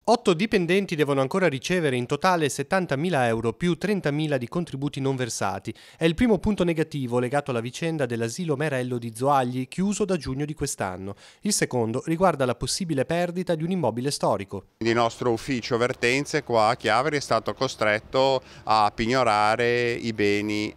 8 dipendenti devono ancora ricevere in totale 70.000 euro più 30.000 di contributi non versati. È il primo punto negativo legato alla vicenda dell'asilo Merello di Zoagli, chiuso da giugno di quest'anno. Il secondo riguarda la possibile perdita di un immobile storico. Il nostro ufficio vertenze qua a Chiavari è stato costretto a pignorare i beni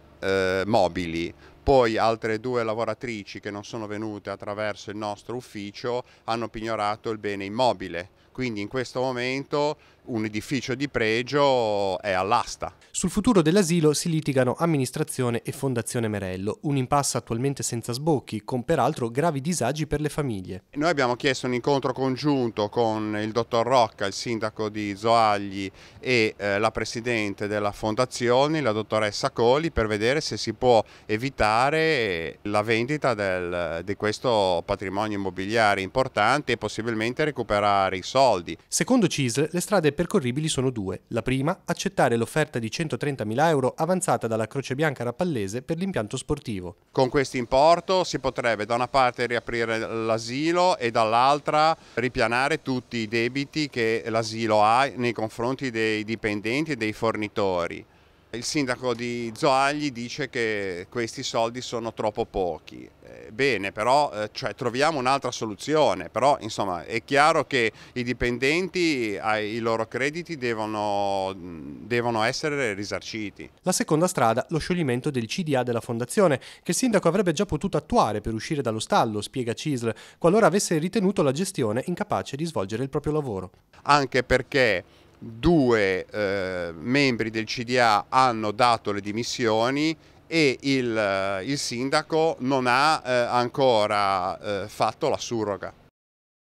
mobili. Poi altre 2 lavoratrici che non sono venute attraverso il nostro ufficio hanno pignorato il bene immobile. Quindi in questo momento un edificio di pregio è all'asta. Sul futuro dell'asilo si litigano amministrazione e Fondazione Merello, un impasse attualmente senza sbocchi, con peraltro gravi disagi per le famiglie. Noi abbiamo chiesto un incontro congiunto con il dottor Rocca, il sindaco di Zoagli e la presidente della fondazione, la dottoressa Coli, per vedere se si può evitare la vendita di questo patrimonio immobiliare importante e possibilmente recuperare i soldi. Secondo CISL, le strade percorribili sono due. La prima, accettare l'offerta di 130.000 euro avanzata dalla Croce Bianca Rapallese per l'impianto sportivo. Con questo importo si potrebbe da una parte riaprire l'asilo e dall'altra ripianare tutti i debiti che l'asilo ha nei confronti dei dipendenti e dei fornitori. Il sindaco di Zoagli dice che questi soldi sono troppo pochi. Bene, però troviamo un'altra soluzione, però insomma è chiaro che i dipendenti i loro crediti devono essere risarciti. La seconda strada, lo scioglimento del CDA della fondazione, che il sindaco avrebbe già potuto attuare per uscire dallo stallo, spiega CISL, qualora avesse ritenuto la gestione incapace di svolgere il proprio lavoro. Anche perché 2 membri del CDA hanno dato le dimissioni e il sindaco non ha ancora fatto la surroga.